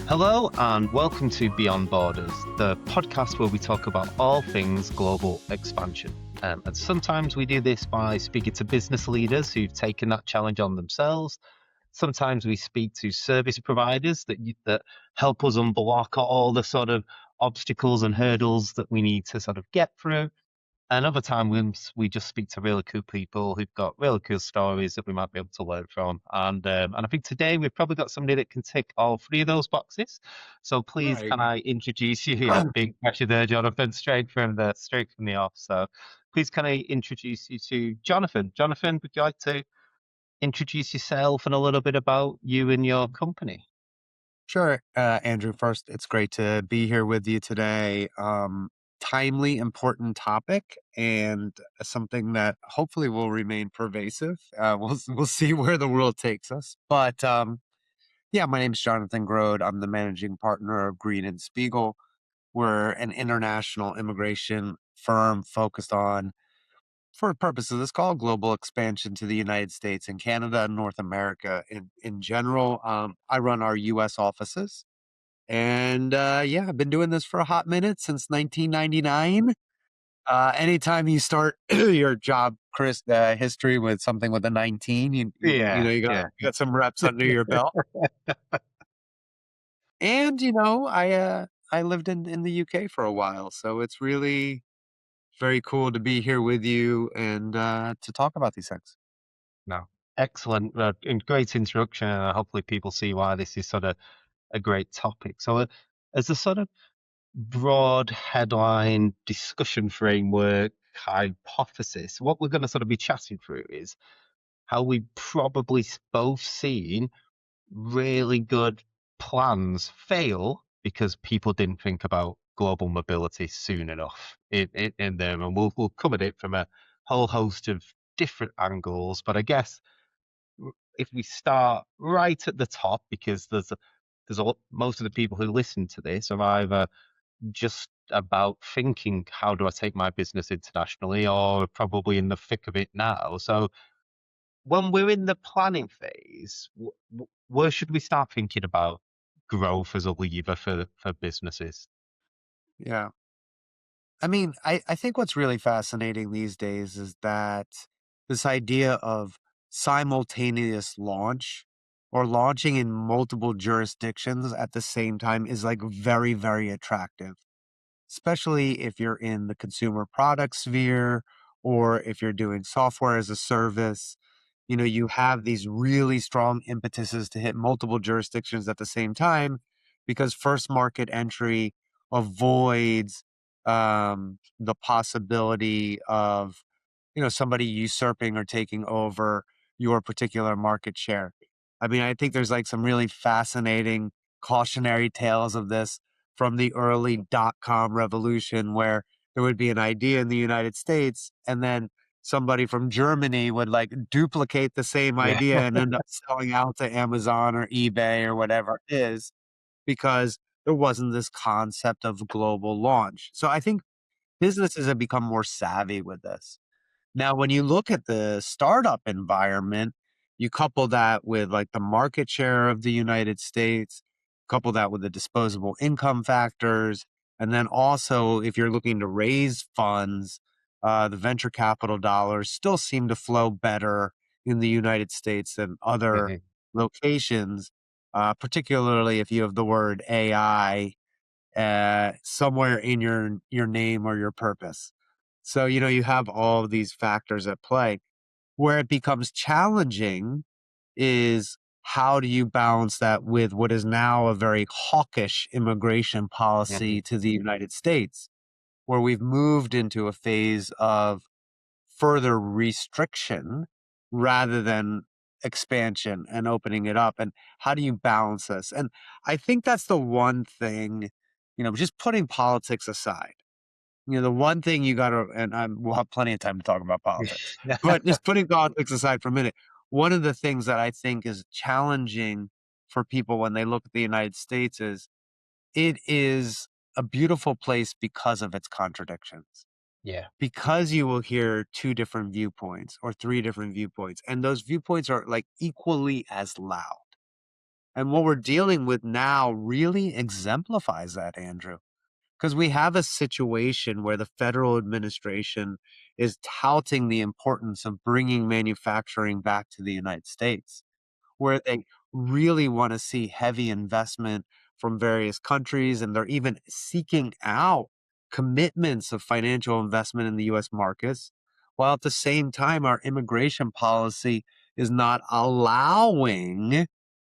Hello and welcome to Beyond Borders, the podcast where we talk about all things global expansion. And sometimes we do this by speaking to business leaders who've taken that challenge on themselves. Sometimes we speak to service providers that help us unblock all the sort of obstacles and hurdles that we need to sort of get through. And other times we just speak to really cool people who've got really cool stories that we might be able to learn from. And I think today we've probably got somebody that can tick all three of those boxes. So please, Right. can I introduce you? Yeah, big pressure there, Jonathan, straight from the off. So please, can I introduce you to Jonathan? Jonathan, would you like to introduce yourself and a little bit about you and your company? Sure. Andrew, first, it's great to be here with you today. Timely, important topic, and something that hopefully will remain pervasive. We'll see where the world takes us. But yeah, my name's Jonathan Grode. I'm the managing partner of Green and Spiegel. We're an international immigration firm focused on, for purposes of this call, global expansion to the United States and Canada and North America in general. I run our U.S. offices. And yeah, I've been doing this for a hot minute since 1999. Anytime you start your job, Chris, history with something with a 19, Yeah, yeah. you got some reps under your belt. And I lived in the UK for a while, so it's really very cool to be here with you and to talk about these things. No. Excellent and great introduction. And hopefully people see why this is sort of a great topic. So, as a sort of broad headline discussion framework hypothesis, what we're going to sort of be chatting through is how we probably both seen really good plans fail because people didn't think about global mobility soon enough in them. And we'll come at it from a whole host of different angles. But I guess if we start right at the top, because most of the people who listen to this are either just about thinking, how do I take my business internationally, or probably in the thick of it now. So when we're in the planning phase, where should we start thinking about growth as a lever for businesses? Yeah. I mean, I think what's really fascinating these days is that this idea of simultaneous launch or launching in multiple jurisdictions at the same time is like very, very attractive, especially if you're in the consumer product sphere or if you're doing software as a service. You have these really strong impetuses to hit multiple jurisdictions at the same time because first market entry avoids the possibility of somebody usurping or taking over your particular market share. I mean, I think there's like some really fascinating cautionary tales of this from the early dot-com revolution where there would be an idea in the United States and then somebody from Germany would like duplicate the same Yeah. idea and end up selling out to Amazon or eBay or whatever it is because there wasn't this concept of global launch. So I think businesses have become more savvy with this. Now, when you look at the startup environment, you couple that with like the market share of the United States, couple that with the disposable income factors, and then also if you're looking to raise funds, the venture capital dollars still seem to flow better in the United States than other Mhm. locations, particularly if you have the word AI somewhere in your name or your purpose. So, you have all of these factors at play. Where it becomes challenging is how do you balance that with what is now a very hawkish immigration Mhm. policy to the United States, where we've moved into a phase of further restriction rather than expansion and opening it up. And how do you balance this? And I think that's the one thing, just putting politics aside. The one thing you got to, and we'll have plenty of time to talk about politics, but just putting politics aside for a minute, one of the things that I think is challenging for people when they look at the United States is it is a beautiful place because of its contradictions, Yeah. because you will hear two different viewpoints or three different viewpoints, and those viewpoints are like equally as loud. And what we're dealing with now really exemplifies that, Andrew, because we have a situation where the federal administration is touting the importance of bringing manufacturing back to the United States, where they really want to see heavy investment from various countries. And they're even seeking out commitments of financial investment in the US markets, while at the same time, our immigration policy is not allowing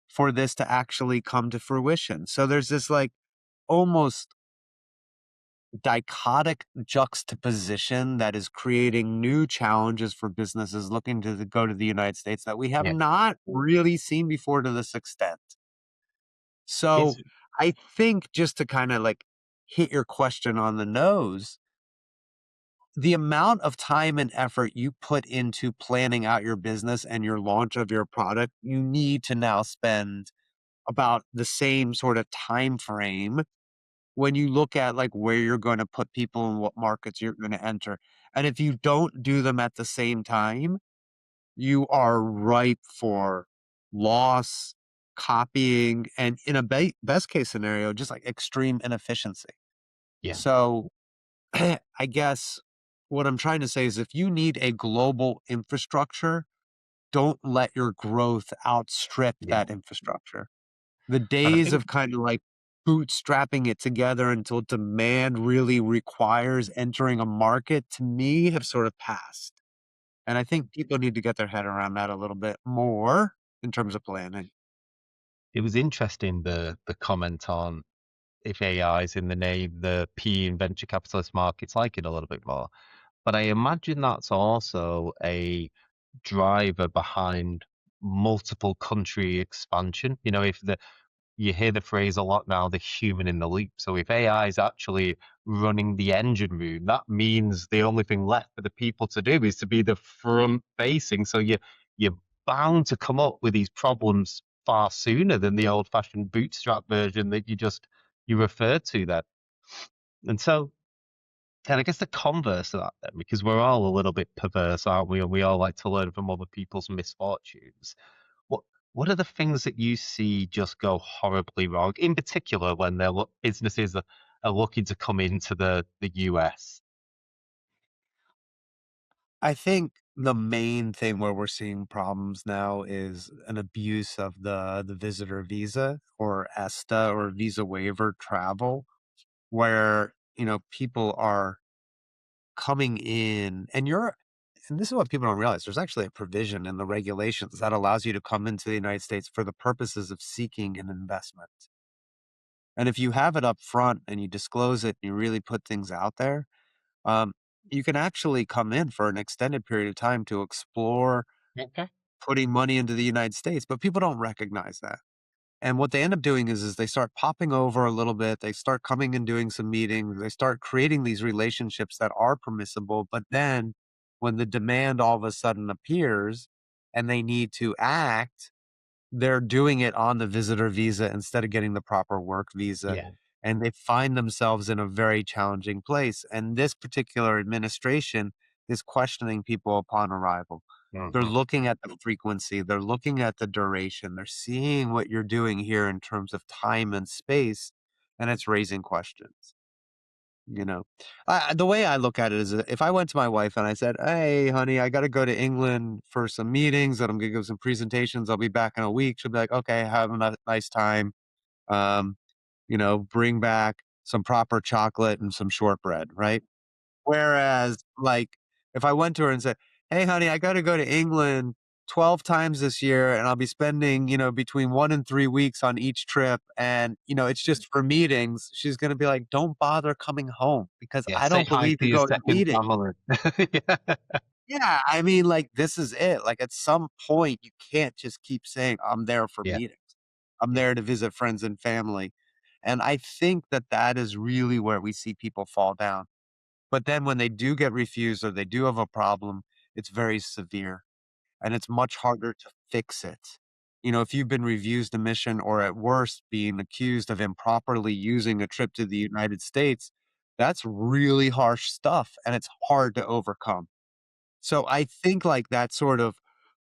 for this to actually come to fruition. So there's this like almost dichotic juxtaposition that is creating new challenges for businesses looking to go to the United States that we have Yeah. not really seen before to this extent. It's So I think just to kind of like hit your question on the nose, the amount of time and effort you put into planning out your business and your launch of your product, you need to now spend about the same sort of time frame when you look at like where you're going to put people and what markets you're going to enter. And if you don't do them at the same time, you are ripe for loss, copying, and in a best case scenario, just like extreme inefficiency. yeah, So I guess what I'm trying to say is if you need a global infrastructure, don't let your growth outstrip yeah. that infrastructure. The And I days think of kind of like bootstrapping it together until demand really requires entering a market, to me, have sort of passed. And I think people need to get their head around that a little bit more in terms of planning. it was interesting the comment on if AI is in the name, the P and venture capitalist markets like it a little bit more. But I imagine that's also a driver behind multiple country expansion. You know, if the you hear the phrase a lot now, the human in the loop. So if AI is actually running the engine room, that means the only thing left for the people to do is to be the front facing. So you're bound to come up with these problems far sooner than the old fashioned bootstrap version that you referred to there. And so and I guess the converse of that then, because we're all a little bit perverse, aren't we? And we all like to learn from other people's misfortunes. What what are the things that you see just go horribly wrong, in particular when businesses are looking to come into the US? I think the main thing where we're seeing problems now is an abuse of the visitor visa or ESTA or visa waiver travel, where people are coming in and this is what people don't realize. There's actually a provision in the regulations that allows you to come into the United States for the purposes of seeking an investment. And if you have it up front and you disclose it and you really put things out there, um, you can actually come in for an extended period of time to explore Okay. putting money into the United States, but people don't recognize that. And what they end up doing is they start popping over a little bit. They start coming and doing some meetings. They start creating these relationships that are permissible. But then when the demand all of a sudden appears and they need to act, they're doing it on the visitor visa instead of getting the proper work visa. Yeah. And they find themselves in a very challenging place. And this particular administration is questioning people upon arrival. They're Hmm. looking at the frequency, they're looking at the duration, they're seeing what you're doing here in terms of time and space, and it's raising questions. You know, the way I look at it is if I went to my wife and I said, "Hey, honey, I got to go to England for some meetings and I'm going to give some presentations. I'll be back in a week." She'll be like, "Okay, have a nice time. Um, bring back some proper chocolate and some shortbread," right? Whereas, like, if I went to her and said, "Hey, honey, I gotta go to England 12 times this year, and I'll be spending, between 1 and 3 weeks on each trip, and, it's just for meetings," she's gonna be like, "Don't bother coming home because Yeah. I Say don't hi believe to you your go to second meetings." family. Yeah. Yeah, I mean, like, this is it. Like, at some point, you can't just keep saying, "I'm there for Yeah. meetings. I'm Yeah. there to visit friends and family." And I think that that is really where we see people fall down. But then when they do get refused or they do have a problem, it's very severe and it's much harder to fix it. If you've been refused a mission or at worst being accused of improperly using a trip to the United States, that's really harsh stuff and it's hard to overcome. So I think like that sort of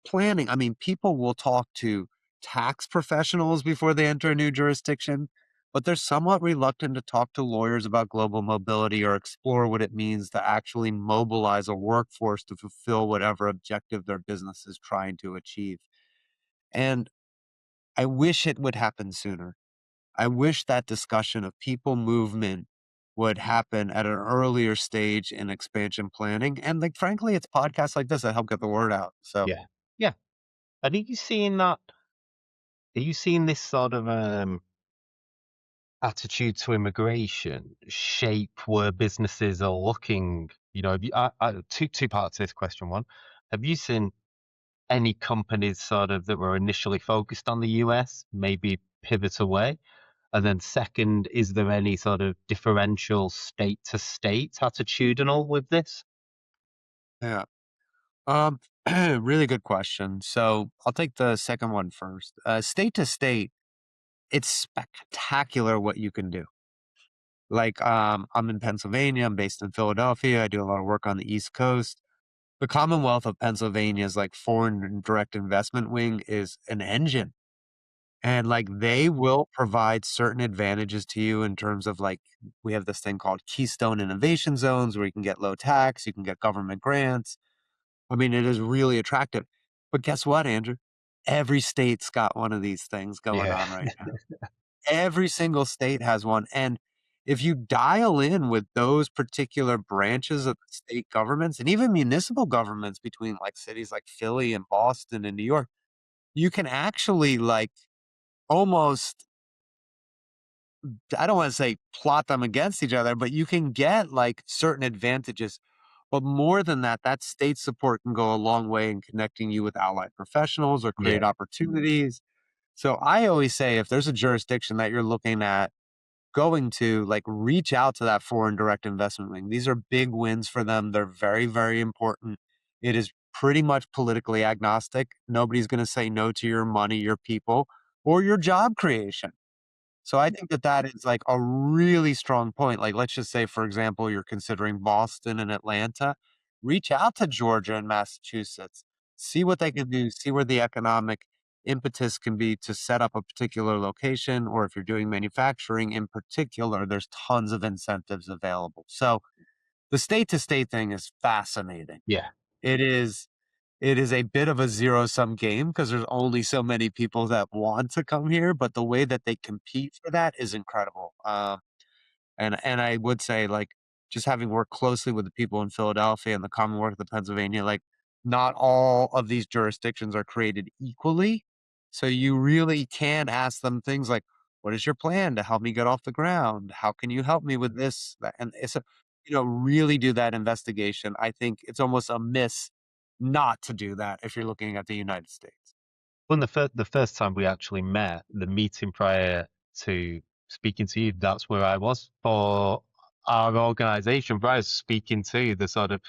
planning, I mean, people will talk to tax professionals before they enter a new jurisdiction, but they're somewhat reluctant to talk to lawyers about global mobility or explore what it means to actually mobilize a workforce to fulfill whatever objective their business is trying to achieve. And I wish it would happen sooner. I wish that discussion of people movement would happen at an earlier stage in expansion planning. And like frankly, it's podcasts like this that help get the word out. So Yeah. Yeah. And are you seeing that? Are you seeing this sort of attitude to immigration shape where businesses are looking? You know, have you, two parts to this question. One, have you seen any companies sort of that were initially focused on the US maybe pivot away? And then second, is there any sort of differential state to state attitudinal with this? yeah. Um really good question. So I'll take the second one first. State to state, it's spectacular what you can do. Like I'm in Pennsylvania, I'm based in Philadelphia, I do a lot of work on the East Coast. The Commonwealth of Pennsylvania's like foreign direct investment wing is an engine. And like they will provide certain advantages to you in terms of like we have this thing called Keystone Innovation Zones where you can get low tax, you can get government grants. I mean, it is really attractive. But guess what, Andrew? Every state's got one of these things going Yeah, on right now. Every single state has one. And if you dial in with those particular branches of the state governments and even municipal governments between like cities like Philly and Boston and New York, you can actually like almost, I don't want to say plot them against each other, but you can get like certain advantages. But more than that, that state support can go a long way in connecting you with allied professionals or yeah, create opportunities. So I always say if there's a jurisdiction that you're looking at going to, like reach out to that foreign direct investment wing. These are big wins for them. They're very, very important. It is pretty much politically agnostic. Nobody's going to say no to your money, your people, or your job creation. So I think that that is like a really strong point. Like, let's just say, for example, you're considering Boston and Atlanta. Reach out to Georgia and Massachusetts. See what they can do. See where the economic impetus can be to set up a particular location. Or if you're doing manufacturing in particular, there's tons of incentives available. So the state to state thing is fascinating. yeah. It is it is a bit of a zero-sum game because there's only so many people that want to come here, but the way that they compete for that is incredible. And I would say, like, just having worked closely with the people in Philadelphia and the Commonwealth of Pennsylvania, like, not all of these jurisdictions are created equally. So you really can ask them things like, "What is your plan to help me get off the ground? How can you help me with this?" That and it's a really do that investigation. I think it's almost a miss not to do that if you're looking at the United States. When the first time we actually met, the meeting prior to speaking to you, that's where I was for our organisation. But I was speaking to the sort of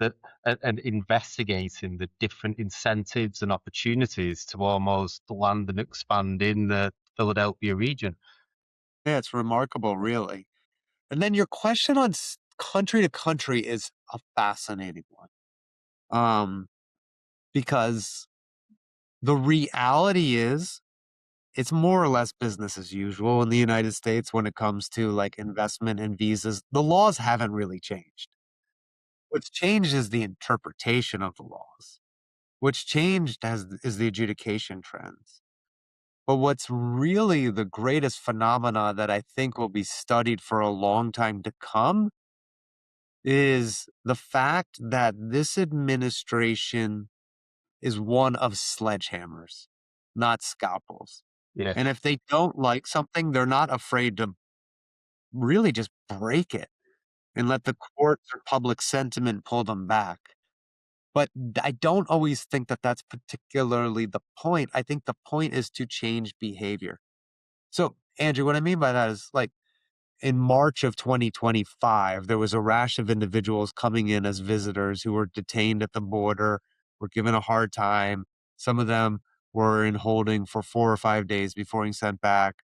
that and investigating the different incentives and opportunities to almost land and expand in the Philadelphia region. Yeah, it's remarkable, really. And then your question on country to country is a fascinating one. Um, because the reality is it's more or less business as usual in the United States when it comes to like investment and visas. The laws haven't really changed. What's changed is the interpretation of the laws. What's changed is the adjudication trends. But what's really the greatest phenomena that I think will be studied for a long time to come is the fact that this administration is one of sledgehammers, not scalpels. Yeah. And if they don't like something, they're not afraid to really just break it and let the courts or public sentiment pull them back. But I don't always think that that's particularly the point. I think the point is to change behavior. So, Andrew, what I mean by that is like in March of 2025, there was a rash of individuals coming in as visitors who were detained at the border, were given a hard time. Some of them were in holding for 4 or 5 days before being sent back.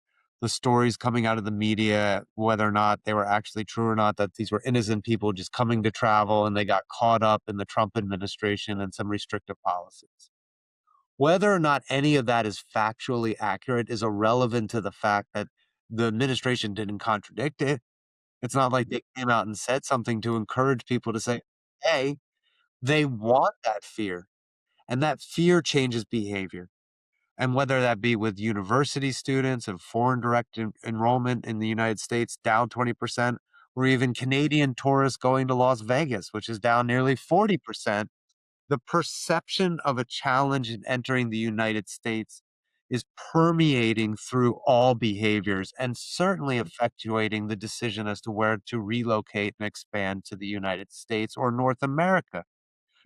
The stories coming out of the media, whether or not they were actually true or not, that these were innocent people just coming to travel and they got caught up in the Trump administration and some restrictive policies. Whether or not any of that is factually accurate is irrelevant to the fact that the administration didn't contradict it. It's not like they came out and said something to encourage people to say, "Hey," they want that fear, and that fear changes behavior. And whether that be with university students and foreign direct enrollment in the United States down 20%, or even Canadian tourists going to Las Vegas, which is down nearly 40%, the perception of a challenge in entering the United States is permeating through all behaviors and certainly effectuating the decision as to where to relocate and expand to the United States or North America.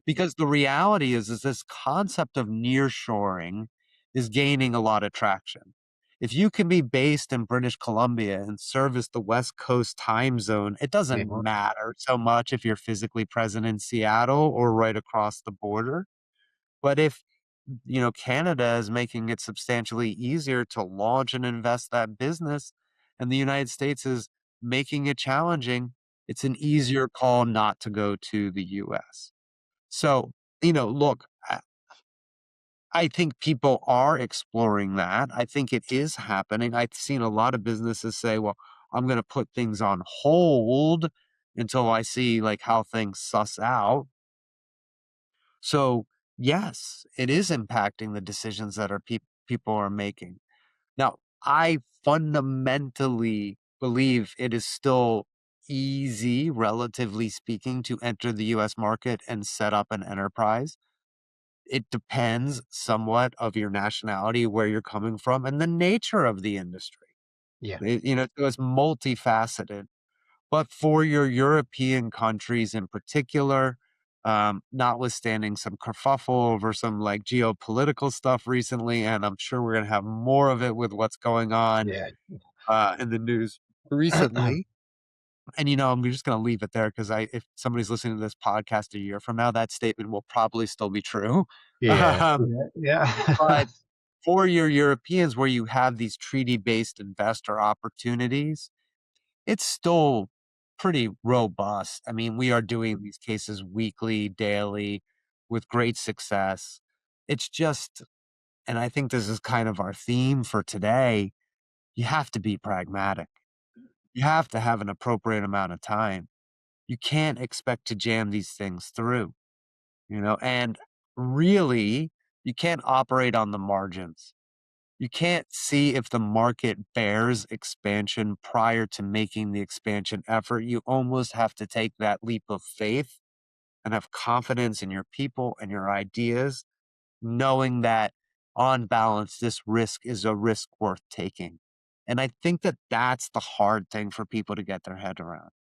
Because the reality is this concept of nearshoring is gaining a lot of traction. If you can be based in British Columbia and service the West Coast time zone, it Yeah. doesn't matter so much if you're physically present in Seattle or right across the border. But if Canada is making it substantially easier to launch and invest that business, and the United States is making it challenging, it's an easier call not to go to the US. So, look, I think people are exploring that. I think it is happening. I've seen a lot of businesses say, well, I'm going to put things on hold until I see like how things suss out. So, yes, it is impacting the decisions that people are making. Now, I fundamentally believe it is still easy, relatively speaking, to enter the US market and set up an enterprise. It depends somewhat of your nationality, where you're coming from, and the nature of the industry. Yeah. So it's multifaceted. But for your European countries in particular, notwithstanding some kerfuffle over some like geopolitical stuff recently, and I'm sure we're going to have more of it with what's going on Yeah. in the news recently. And I'm just going to leave it there because if somebody's listening to this podcast a year from now, that statement will probably still be true. Yeah. Yeah. Yeah. But for your Europeans where you have these treaty-based investor opportunities, it's still pretty robust. I mean, we are doing these cases weekly, daily, with great success. It's just, and I think this is kind of our theme for today, you have to be pragmatic. You have to have an appropriate amount of time. You can't expect to jam these things through, and really, you can't operate on the margins. You can't see if the market bears expansion prior to making the expansion effort. You almost have to take that leap of faith and have confidence in your people and your ideas, knowing that on balance, this risk is a risk worth taking. And I think that that's the hard thing for people to get their head around.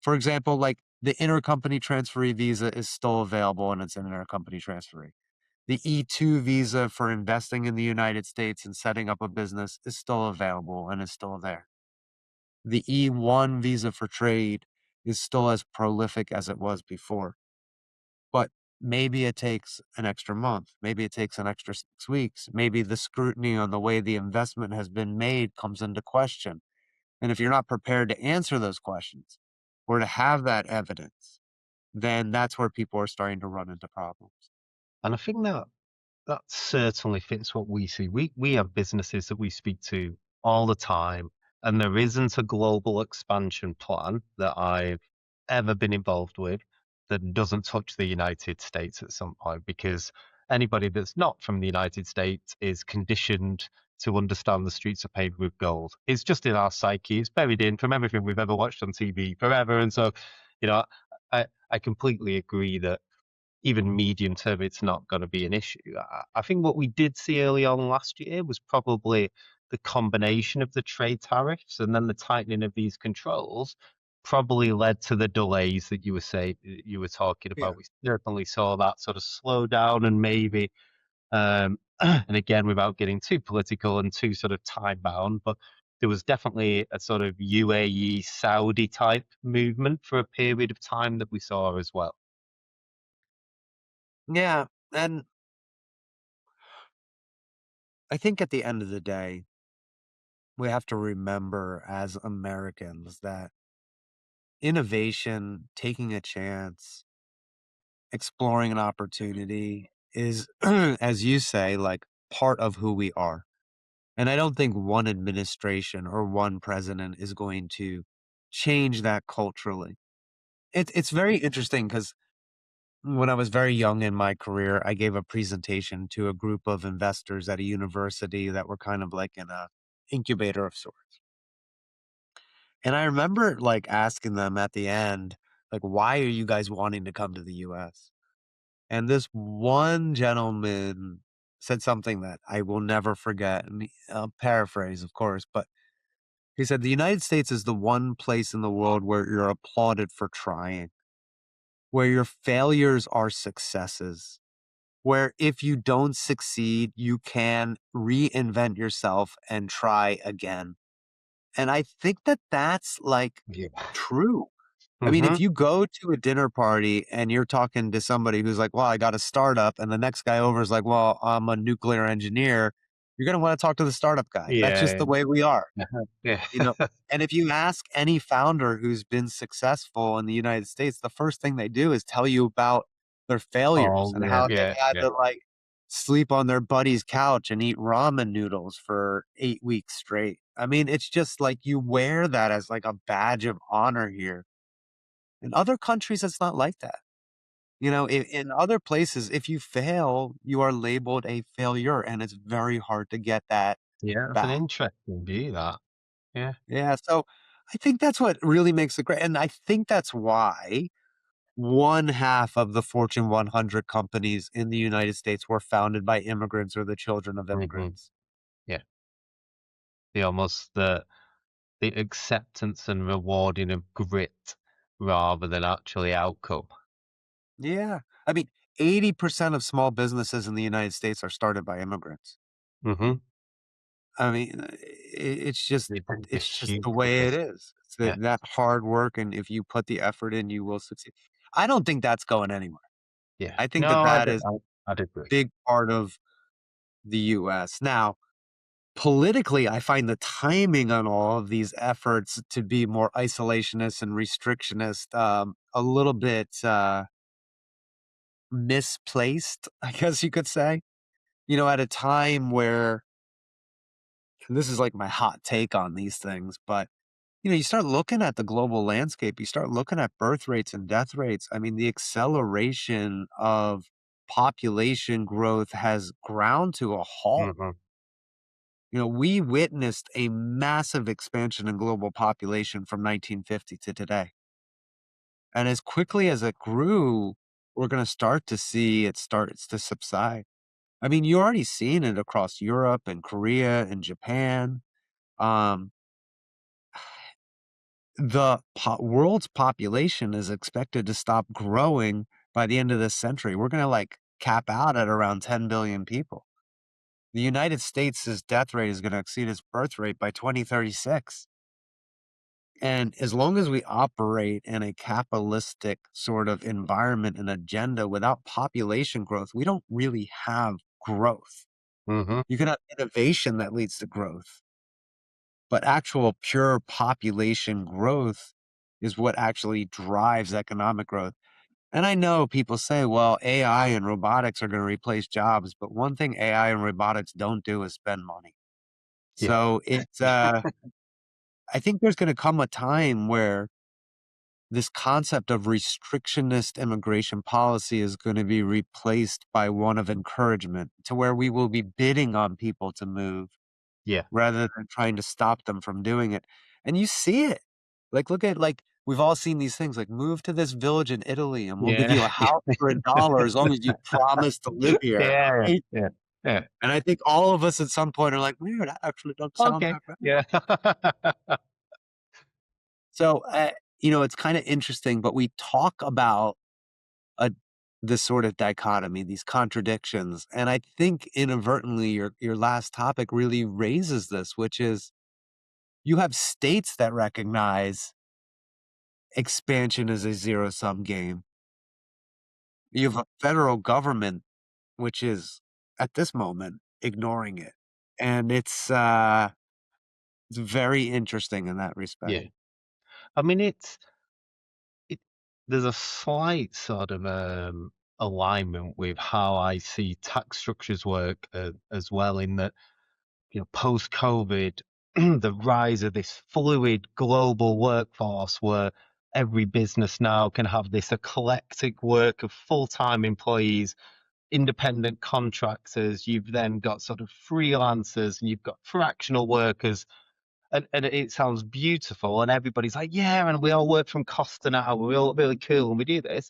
For example, like the intercompany transferee visa is still available and it's an intercompany transferee. The E2 visa for investing in the United States and setting up a business is still available and is still there. The E1 visa for trade is still as prolific as it was before. But maybe it takes an extra month. Maybe it takes an extra 6 weeks. Maybe the scrutiny on the way the investment has been made comes into question. And if you're not prepared to answer those questions or to have that evidence, then that's where people are starting to run into problems. And I think that certainly fits what we see. We have businesses that we speak to all the time, and there isn't a global expansion plan that I've ever been involved with that doesn't touch the United States at some point, because anybody that's not from the United States is conditioned to understand the streets are paved with gold. It's just in our psyche. It's buried in from everything we've ever watched on TV forever. And so, you know, I completely agree that even medium term, it's not going to be an issue. I think what we did see early on last year was probably the combination of the trade tariffs and then the tightening of these controls probably led to the delays that you were talking Yeah. about. We certainly saw that sort of slow down and maybe and again without getting too political and too sort of time bound, but there was definitely a sort of UAE Saudi type movement for a period of time that we saw as well. Yeah. And I think at the end of the day, we have to remember as Americans that innovation, taking a chance, exploring an opportunity is, as you say, like part of who we are. And I don't think one administration or one president is going to change that culturally. It's very interesting because when I was very young in my career, I gave a presentation to a group of investors at a university that were kind of like in a incubator of sorts. And I remember like asking them at the end, like, why are you guys wanting to come to the US? And this one gentleman said something that I will never forget. And I'll paraphrase, of course, but he said, the United States is the one place in the world where you're applauded for trying, where your failures are successes, where if you don't succeed, you can reinvent yourself and try again. And I think that that's like Yeah. true. I mean, if Mhm. you go to a dinner party and you're talking to somebody who's like, well, I got a startup, and the next guy over is like, well, I'm a nuclear engineer, you're going to want to talk to the startup guy. That's just Yeah. the way we are. Uh-huh. Yeah. You know, and if you ask any founder who's been successful in the United States, the first thing they do is tell you about their failures Oh, and yeah, how they yeah, had yeah, to, like, sleep on their buddy's couch and eat ramen noodles for 8 weeks straight. I mean, it's just like you wear that as, like, a badge of honor here. In other countries, it's not like that. You know, in other places, if you fail, you are labeled a failure, and it's very hard to get that yeah, that's an back. interesting view, that. Yeah. Yeah, so I think that's what really makes it great, and I think that's why one half of the Fortune 100 companies in the United States were founded by immigrants or the children of Mhm. immigrants. Yeah. The acceptance and rewarding of grit rather than actually outcome. Yeah. I mean, 80% of small businesses in the United States are started by immigrants. Mhm. I mean, It's a it's just huge the way it statistic. is. It's Yeah. that hard work, and if you put the effort in, you will succeed. I don't think that's going anywhere. Yeah. I think that No, that is I'd agree. big part of the US. Now, politically, I find the timing on all of these efforts to be more isolationist and restrictionist, a little bit, misplaced, I guess you could say. You know, at a time where and this is like my hot take on these things, but, you know, you start looking at the global landscape, you start looking at birth rates and death rates. I mean, the acceleration of population growth has ground to a halt. Mhm. You know, we witnessed a massive expansion in global population from 1950 to today. And as quickly as it grew, we're going to start to see it starts to subside. I mean, you're already seeing it across Europe and Korea and Japan. Um, world's population is expected to stop growing by the end of this century. We're going to like cap out at around 10 billion people. The United States' death rate is going to exceed its birth rate by 2036. And as long as we operate in a capitalistic sort of environment and agenda without population growth, we don't really have growth. Mhm. You can have innovation that leads to growth, but actual pure population growth is what actually drives economic growth. And I know people say, well, AI and robotics are going to replace jobs, but one thing AI and robotics don't do is spend money. Yeah. So I think there's going to come a time where this concept of restrictionist immigration policy is going to be replaced by one of encouragement to where we will be bidding on people to move Yeah. rather than trying to stop them from doing it. And you see it. Like, look at, like, we've all seen these things like move to this village in Italy and we'll give Yeah. you a house for $1 as long as you promise to live here. Yeah, Right? yeah, yeah. And I think all of us at some point are like, "Weird, that actually doesn't sound Okay. that bad." Yeah. So, you know, it's kind of interesting, but we talk about a this sort of dichotomy, these contradictions. And I think inadvertently your last topic really raises this, which is you have states that recognize expansion is a zero-sum game. You have a federal government which is at this moment ignoring it. And it's very interesting in that respect. Yeah. I mean, it there's a slight sort of, alignment with how I see tax structures work as well. In that, post COVID, the rise of this fluid global workforce where every business now can have this eclectic work of full-time employees, independent contractors. You've then got sort of freelancers and you've got fractional workers. And it sounds beautiful, and everybody's like, yeah, and we all work from cost an hour. We're all really cool, and we do this.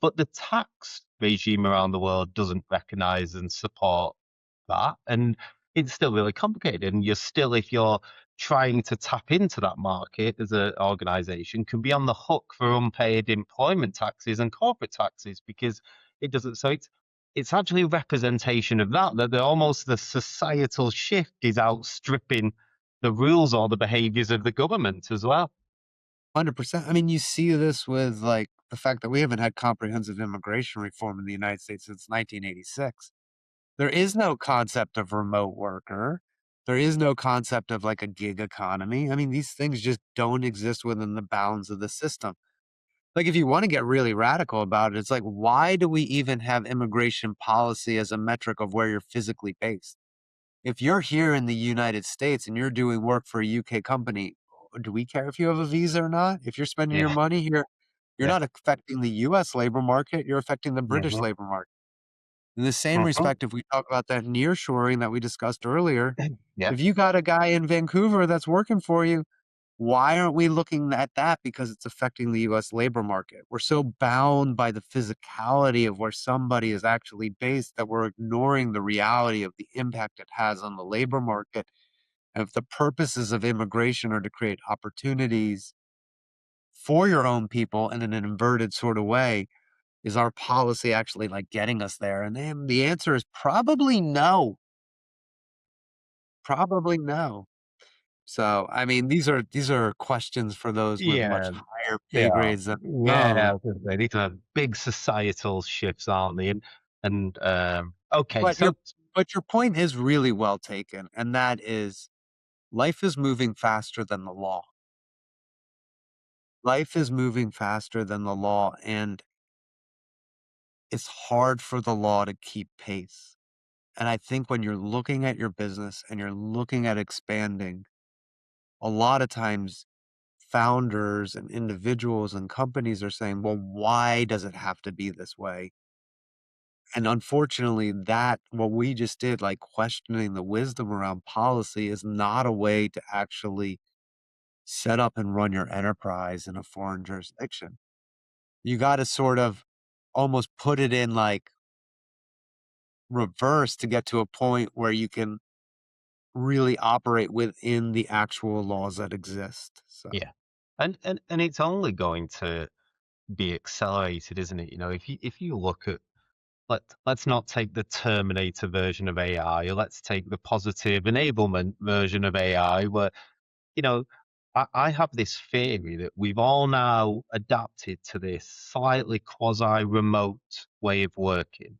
But the tax regime around the world doesn't recognize and support that. And it's still really complicated. And you're still, if you're trying to tap into that market as an organization, can be on the hook for unpaid employment taxes and corporate taxes because it doesn't. So it's actually a representation of that almost the societal shift is outstripping the rules or the behaviors of the government as well. 100%. I mean, you see this with like the fact that we haven't had comprehensive immigration reform in the United States since 1986. There is no concept of remote worker. There is no concept of like a gig economy. I mean, these things just don't exist within the bounds of the system. Like, if you want to get really radical about it, it's like, why do we even have immigration policy as a metric of where you're physically based? If you're here in the United States and you're doing work for a UK company, do we care if you have a visa or not? If you're spending your Yeah, money here, you're yeah. not affecting the US labor market, you're affecting the British Hmm. labor market. In the same Hmm. respect, if we talk about that nearshoring that we discussed earlier, Yeah, if you got a guy in Vancouver that's working for you, why aren't we looking at that? Because it's affecting the US labor market. We're so bound by the physicality of where somebody is actually based that we're ignoring the reality of the impact it has on the labor market. And if the purposes of immigration are to create opportunities for your own people in an inverted sort of way, is our policy actually like getting us there? And then the answer is probably no. Probably no. So, I mean, these are questions for those with much yeah. higher pay Yeah, grades than yeah. I own. was gonna say, these are big societal shifts, aren't they? And okay, But so your point is really well taken, and that is life is moving faster than the law. Life is moving faster than the law, and it's hard for the law to keep pace. And I think when you're looking at your business and you're looking at expanding, a lot of times founders and individuals and companies are saying, well, why does it have to be this way? And unfortunately, that what we just did, like questioning the wisdom around policy, is not a way to actually set up and run your enterprise in a foreign jurisdiction. You got to sort of almost put it in like reverse to get to a point where you can really operate within the actual laws that exist. So, yeah, and it's only going to be accelerated, isn't it? If you look at let's not take the Terminator version of AI, or let's take the positive enablement version of AI, where you know. I have this theory that we've all now adapted to this slightly quasi remote way of working.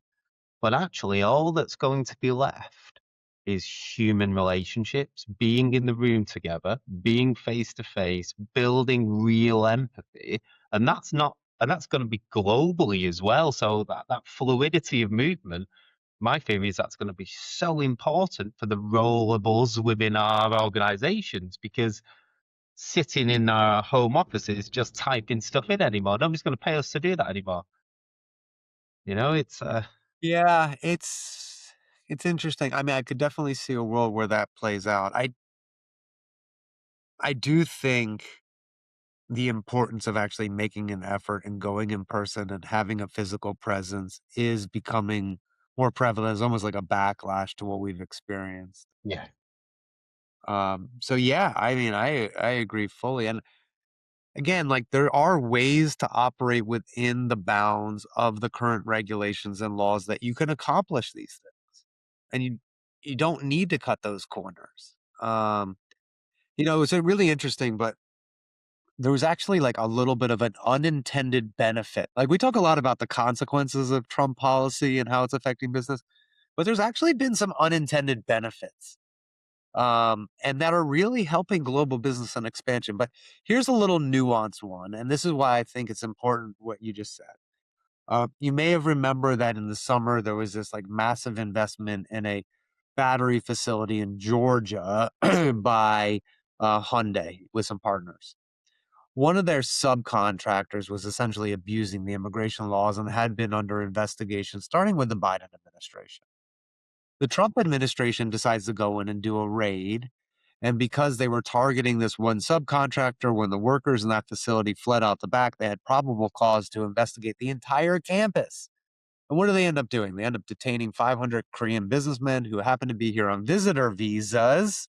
But actually, all that's going to be left is human relationships, being in the room together, being face to face, building real empathy. And that's going to be globally as well. So that fluidity of movement, my theory is that's going to be so important for the role of us within our organizations because sitting in our home offices just typing stuff in anymore. Nobody's going to pay us to do that anymore. It's yeah, it's interesting. I mean, I could definitely see a world where that plays out. I do think the importance of actually making an effort and going in person and having a physical presence is becoming more prevalent. It's almost like a backlash to what we've experienced. yeah, So yeah, I mean, I agree fully. And again, like there are ways to operate within the bounds of the current regulations and laws that you can accomplish these things, and you don't need to cut those corners. It's really interesting, but there was actually like a little bit of an unintended benefit. Like we talk a lot about the consequences of Trump policy and how it's affecting business, but there's actually been some unintended benefits, and that are really helping global business and expansion. But here's a little nuanced one, and this is why I think it's important what you just said. You may have remembered that in the summer there was this like massive investment in a battery facility in Georgia by Hyundai with some partners. One of their subcontractors was essentially abusing the immigration laws and had been under investigation starting with the Biden administration. The Trump administration decides to go in and do a raid. And because they were targeting this one subcontractor, when the workers in that facility fled out the back, they had probable cause to investigate the entire campus. And what do they end up doing? They end up detaining 500 Korean businessmen who happen to be here on visitor visas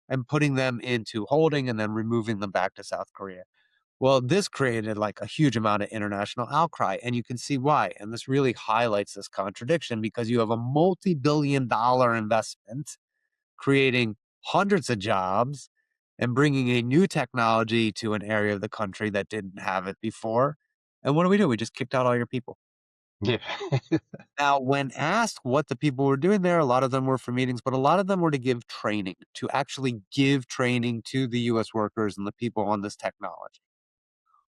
and putting them into holding and then removing them back to South Korea. Well, this created like a huge amount of international outcry, and you can see why. And this really highlights this contradiction because you have a multi-billion-dollar investment creating hundreds of jobs and bringing a new technology to an area of the country that didn't have it before. And what do? We just kicked out all your people. Yeah. Now, when asked what the people were doing there, a lot of them were for meetings, but a lot of them were to give training, to actually give training to the US workers and the people on this technology.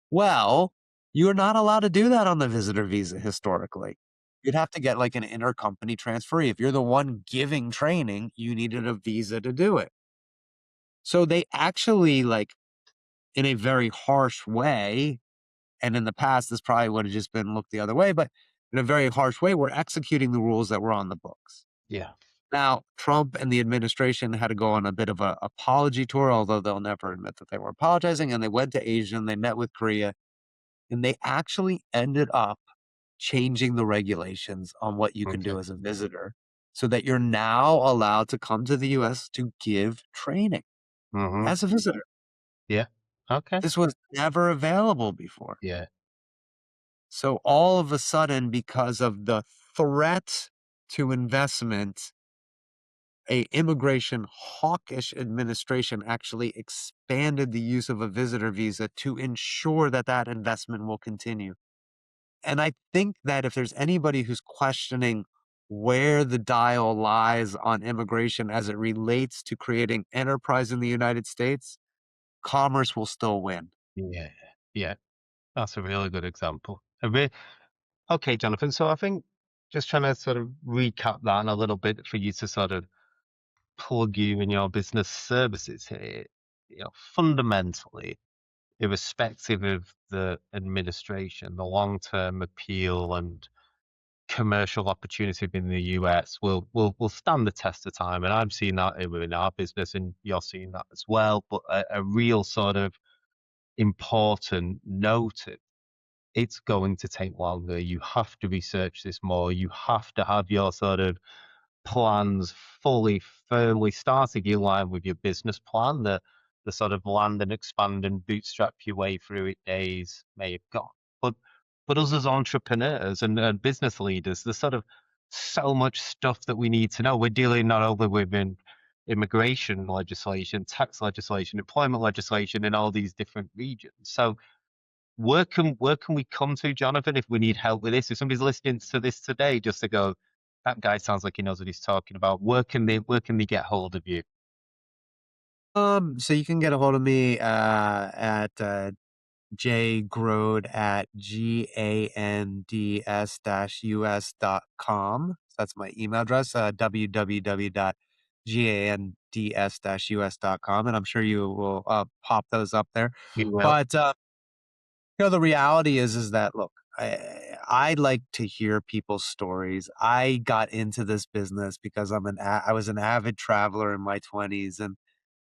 Well, you're not allowed to do that on the visitor visa historically. You'd have to get like an intercompany transferee. If you're the one giving training, you needed a visa to do it. So they actually like in a very harsh way, and in the past this probably would have just been looked the other way, but in a very harsh way, we're executing the rules that were on the books. Yeah. Now, Trump and the administration had to go on a bit of a apology tour, although they'll never admit that they were apologizing. And they went to Asia and they met with Korea, and they actually ended up changing the regulations on what you can Okay. do as a visitor so that you're now allowed to come to the US to give training Hmm. as a visitor. Yeah. Okay. This was never available before. Yeah. So all of a sudden, because of the threat to investment, a immigration hawkish administration actually expanded the use of a visitor visa to ensure that that investment will continue. And I think that if there's anybody who's questioning where the dial lies on immigration as it relates to creating enterprise in the United States, commerce will still win. Yeah. Yeah. That's a really good example. Okay, Jonathan. So I think just trying to sort of recap that in a little bit for you to sort of plug you in your business services here. Fundamentally, irrespective of the administration, the long-term appeal and commercial opportunity in the US will stand the test of time. And I'm seeing that in our business, and you're seeing that as well. But a real sort of important note: it's going to take longer. You have to research this more. You have to have your sort of plans fully, firmly started in line with your business plan. The sort of land and expand and bootstrap your way through it days may have gone. But us as entrepreneurs and business leaders, there's sort of so much stuff that we need to know. We're dealing not only with immigration legislation, tax legislation, employment legislation in all these different regions. So where can we come to, Jonathan, if we need help with this? If somebody's listening to this today, just to go, that guy sounds like he knows what he's talking about. Where can they get hold of you? So you can get a hold of me at jgrode at gands-us.com. That's my email address, www.gands-us.com. And I'm sure you will pop those up there. We will. But the reality is that look, I like to hear people's stories. I got into this business because I was an avid traveler in my 20s, and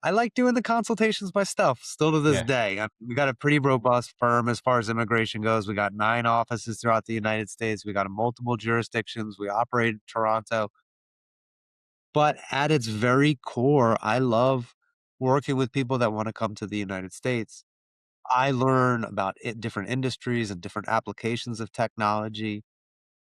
I like doing the consultations myself still to this Yeah. day. We got a pretty robust firm as far as immigration goes. We got 9 offices throughout the United States. We got multiple jurisdictions. We operate in Toronto. But at its very core, I love working with people that want to come to the United States. I learn about different industries and different applications of technology,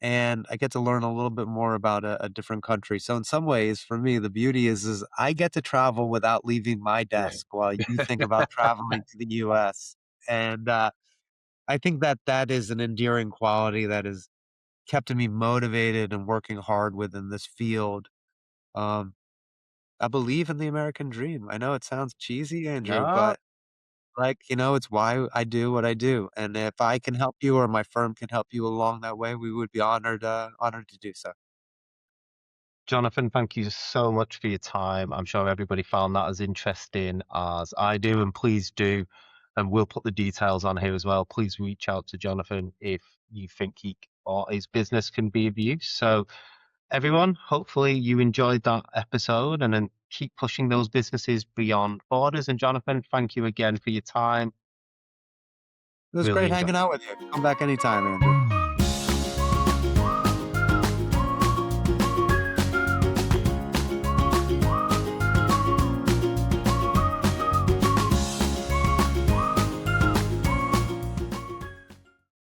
and I get to learn a little bit more about a different country. So in some ways, for me, the beauty is I get to travel without leaving my Yeah. desk while you think about traveling to the US. And I think that that is an endearing quality that has kept me motivated and working hard within this field. Um, I believe in the American dream. I know it sounds cheesy, Andrew, No, but like, it's why I do what I do. And if I can help you or my firm can help you along that way, we would be honored to do so. Jonathan, thank you so much for your time. I'm sure everybody found that as interesting as I do, and please do. And we'll put the details on here as well. Please reach out to Jonathan if you think he or his business can be of use. So, everyone, hopefully you enjoyed that episode and then keep pushing those businesses beyond borders. And Jonathan, thank you again for your time. It was Really great enjoyed hanging it. out with you. Come back anytime, Andrew.